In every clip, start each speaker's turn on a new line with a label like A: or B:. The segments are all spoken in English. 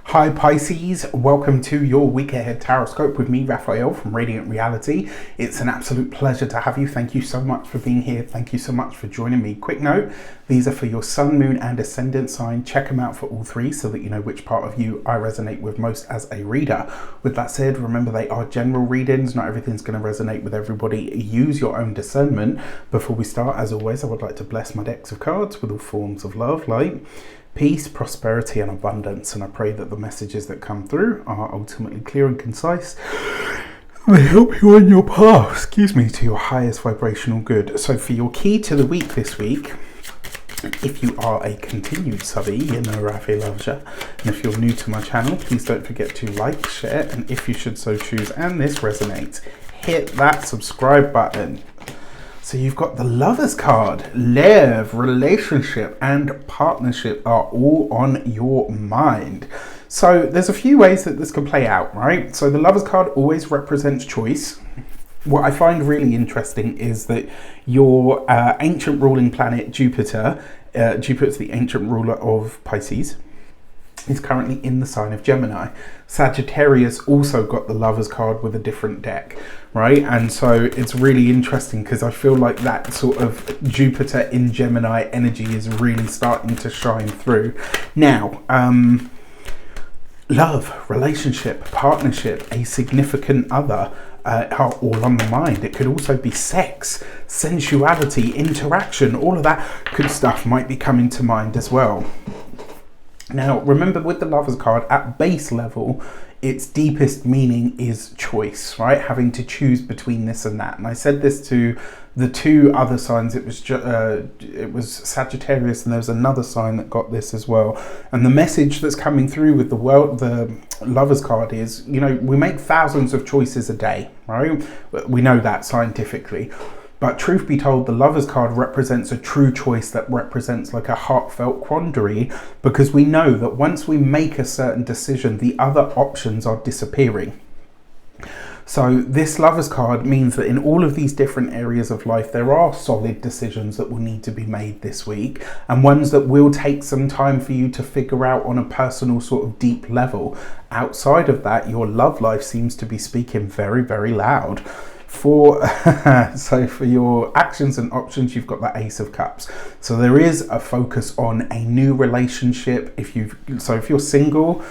A: Hi Pisces, welcome to your week ahead Taroscope with me, Raphael from Reydiant Reality. It's an absolute pleasure to have you. Thank you so much for being here. Thank you so much for joining me. Quick note, these are for your sun, moon and ascendant sign. Check them out for all three so that you know which part of you I resonate with most as a reader. With that said, remember they are general readings. Not everything's going to resonate with everybody. Use your own discernment. Before we start, as always, I would like to bless my decks of cards with all forms of love, light, peace, prosperity and abundance, and I pray that the messages that come through are ultimately clear and concise. They help you on your path, to your highest vibrational good. So for your key to the week this week, if you are a continued subby, you know Rafi loves you. And if you're new to my channel, please don't forget to like, share, and if you should so choose, and this resonates, hit that subscribe button. So you've got the Lovers card. Love, relationship and partnership are all on your mind. So there's a few ways that this can play out, right? So the Lovers card always represents choice. What I find really interesting is that your ancient ruling planet Jupiter, Jupiter's the ancient ruler of Pisces, is currently in the sign of Gemini. Sagittarius also got the Lovers card with a different deck, right? And so it's really interesting because I feel like that sort of Jupiter in Gemini energy is really starting to shine through. Now, love, relationship, partnership, a significant other are all on the mind. It could also be sex, sensuality, interaction, all of that good stuff might be coming to mind as well. Now, remember with the Lovers card, at base level, its deepest meaning is choice, right? Having to choose between this and that. And I said this to the two other signs. It was Sagittarius, and there was another sign that got this as well. And the message that's coming through with the Lovers card is, you know, we make thousands of choices a day, right? We know that scientifically. But truth be told, the Lovers card represents a true choice that represents like a heartfelt quandary, because we know that once we make a certain decision, the other options are disappearing. So this Lovers card means that in all of these different areas of life, there are solid decisions that will need to be made this week, and ones that will take some time for you to figure out on a personal sort of deep level. Outside of that, your love life seems to be speaking very, very loud. So for your actions and options, you've got that Ace of Cups. So there is a focus on a new relationship. If you're single,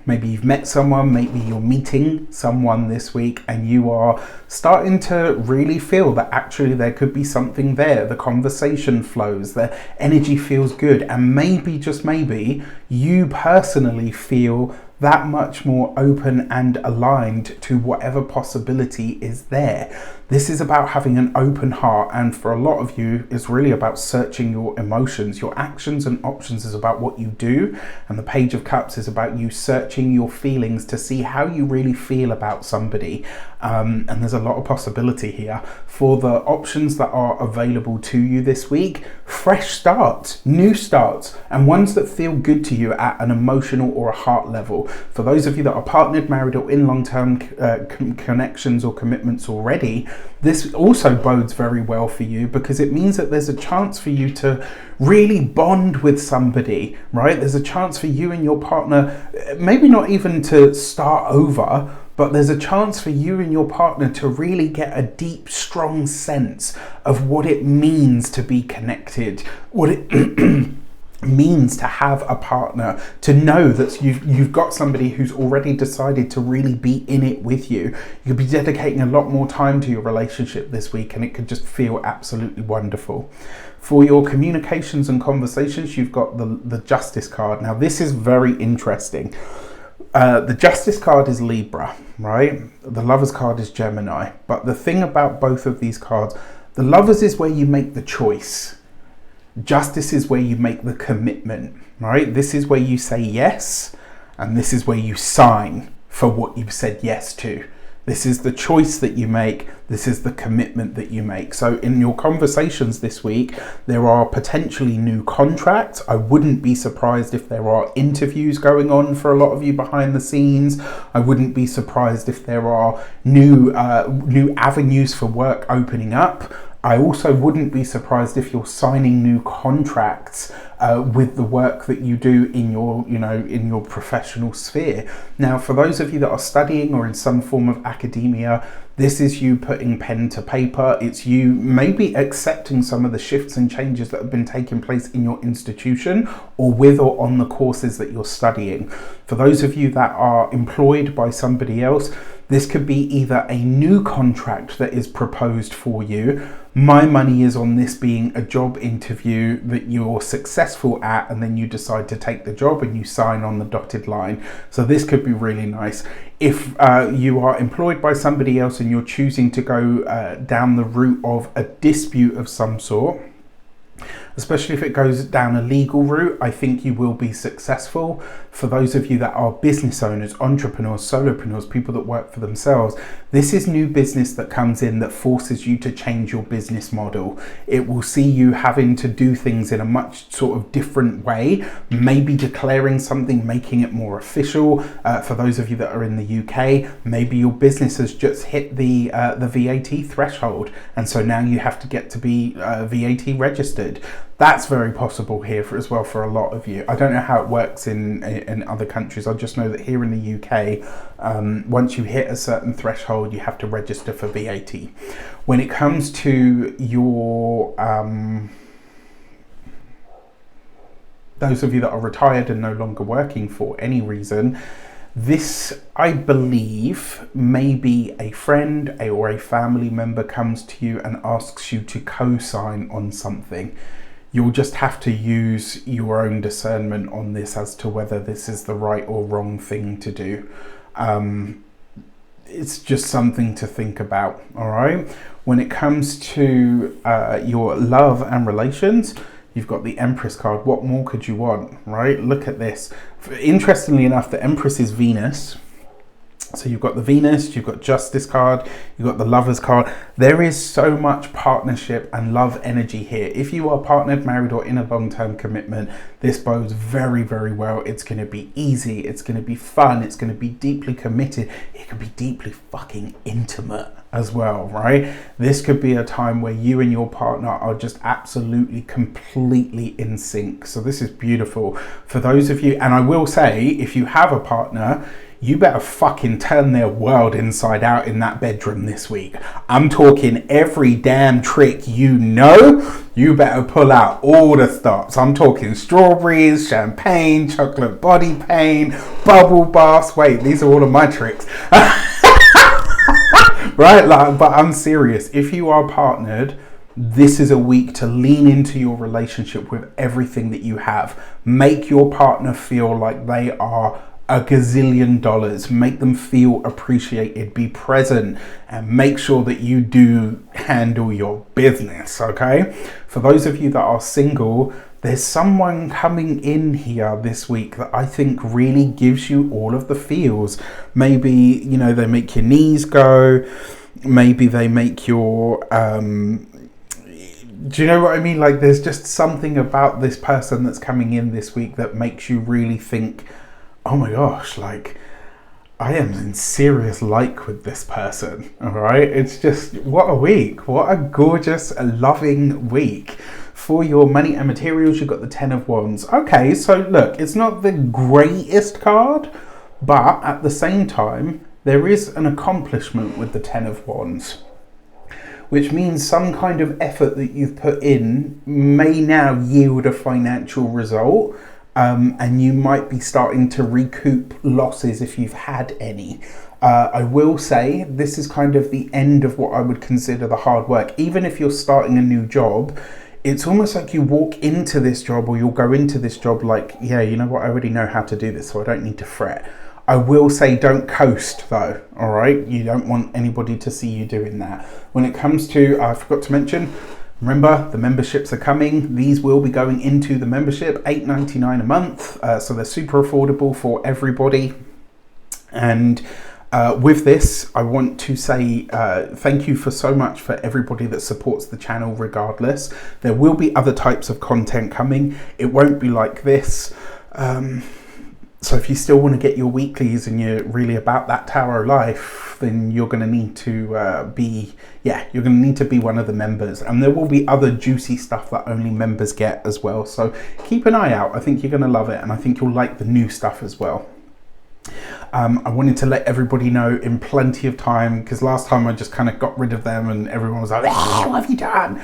A: maybe you've met someone, maybe you're meeting someone this week and you are starting to really feel that actually there could be something there. The conversation flows, the energy feels good, and maybe, just maybe, you personally feel that much more open and aligned to whatever possibility is there. This is about having an open heart, and for a lot of you, it's really about searching your emotions. Your actions and options is about what you do, and the Page of Cups is about you searching your feelings to see how you really feel about somebody. And there's a lot of possibility here. For the options that are available to you this week, fresh starts, new starts, and ones that feel good to you at an emotional or a heart level. For those of you that are partnered, married, or in long-term connections or commitments already, this also bodes very well for you, because it means that there's a chance for you to really bond with somebody, right? There's a chance for you and your partner, maybe not even to start over, but there's a chance for you and your partner to really get a deep, strong sense of what it means to be connected, what it means to have a partner, to know that you've got somebody who's already decided to really be in it with you. You'll be dedicating a lot more time to your relationship this week, and it could just feel absolutely wonderful. For your communications and conversations, you've got the Justice card. Now, this is very interesting. The Justice card is Libra, right? The Lovers card is Gemini. But the thing about both of these cards, the Lovers is where you make the choice. Justice is where you make the commitment, right? This is where you say yes, and this is where you sign for what you've said yes to. This is the choice that you make. This is the commitment that you make. So in your conversations this week, there are potentially new contracts. I wouldn't be surprised if there are interviews going on for a lot of you behind the scenes. I wouldn't be surprised if there are new avenues for work opening up. I also wouldn't be surprised if you're signing new contracts with the work that you do in your, in your professional sphere. Now, for those of you that are studying or in some form of academia, this is you putting pen to paper. It's you maybe accepting some of the shifts and changes that have been taking place in your institution or with or on the courses that you're studying. For those of you that are employed by somebody else, this could be either a new contract that is proposed for you. My money is on this being a job interview that you're successful at, and then you decide to take the job and you sign on the dotted line. So this could be really nice. If you are employed by somebody else and you're choosing to go down the route of a dispute of some sort, especially if it goes down a legal route, I think you will be successful. For those of you that are business owners, entrepreneurs, solopreneurs, people that work for themselves, this is new business that comes in that forces you to change your business model. It will see you having to do things in a much sort of different way, maybe declaring something, making it more official. For those of you that are in the UK, maybe your business has just hit the VAT threshold, and so now you have to get to be VAT registered. That's very possible here as well for a lot of you. I don't know how it works in other countries. I just know that here in the UK, once you hit a certain threshold, you have to register for VAT. When it comes to your those of you that are retired and no longer working for any reason, this, I believe, maybe a friend or a family member comes to you and asks you to co-sign on something. You'll just have to use your own discernment on this as to whether this is the right or wrong thing to do. It's just something to think about, all right? When it comes to your love and relations, you've got the Empress card. What more could you want, right? Look at this. Interestingly enough, the Empress is Venus. So you've got the Venus, you've got Justice card, you've got the Lovers card. There is so much partnership and love energy here. If you are partnered, married, or in a long-term commitment, this bodes very, very well. It's going to be easy. It's going to be fun. It's going to be deeply committed. It can be deeply fucking intimate as well, right? This could be a time where you and your partner are just absolutely, completely in sync. So this is beautiful for those of you. And I will say, if you have a partner, you better fucking turn their world inside out in that bedroom this week. I'm talking every damn trick you know. You better pull out all the stops. I'm talking strawberries, champagne, chocolate body paint, bubble baths. Wait, these are all of my tricks. Right? But I'm serious. If you are partnered, this is a week to lean into your relationship with everything that you have. Make your partner feel like they are a gazillion dollars. Make them feel appreciated. Be present and make sure that you do handle your business, okay? For those of you that are single, there's someone coming in here this week that I think really gives you all of the feels. Maybe, you know, they make your knees go. Maybe they make your do you know what I mean? Like, there's just something about this person that's coming in this week that makes you really think, oh my gosh, like, I am in serious like with this person, all right? It's just, what a week. What a gorgeous, loving week. For your money and materials, you've got the 10 of Wands. Okay, so look, it's not the greatest card, but at the same time, there is an accomplishment with the 10 of Wands, which means some kind of effort that you've put in may now yield a financial result. And you might be starting to recoup losses if you've had any. I will say this is kind of the end of what I would consider the hard work. Even if you're starting a new job, it's almost like you walk into this job, or you'll go into this job like, yeah, you know what, I already know how to do this, so I don't need to fret. I will say don't coast though, all right? You don't want anybody to see you doing that. When it comes to, I forgot to mention, remember, the memberships are coming. These will be going into the membership, $8.99 a month. So they're super affordable for everybody. And with this, I want to say thank you for so much for everybody that supports the channel regardless. There will be other types of content coming. It won't be like this. So if you still want to get your weeklies and you're really about that tarot life, then you're going to need to you're going to need to be one of the members. And there will be other juicy stuff that only members get as well. So keep an eye out. I think you're going to love it, and I think you'll like the new stuff as well. I wanted to let everybody know in plenty of time, because last time I just kind of got rid of them and everyone was like, what have you done?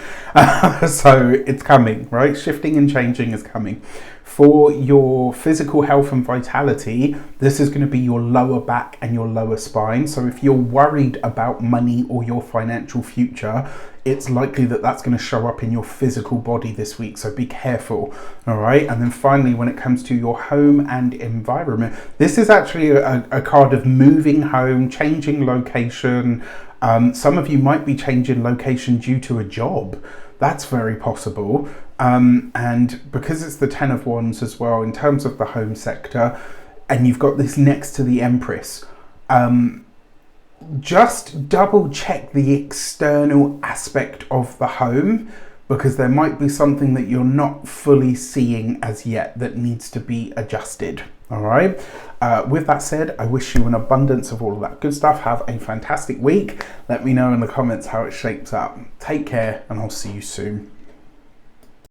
A: So it's coming, right? Shifting and changing is coming. For your physical health and vitality, this is going to be your lower back and your lower spine. So if you're worried about money or your financial future, it's likely that that's going to show up in your physical body this week. So be careful. All right. And then finally, when it comes to your home and environment, this is actually a card of moving home, changing location. Some of you might be changing location due to a job. That's very possible. And because it's the 10 of Wands as well, in terms of the home sector, and you've got this next to the Empress, just double check the external aspect of the home, because there might be something that you're not fully seeing as yet that needs to be adjusted. All right. With that said, I wish you an abundance of all of that good stuff. Have a fantastic week. Let me know in the comments how it shapes up. Take care, and I'll see you soon.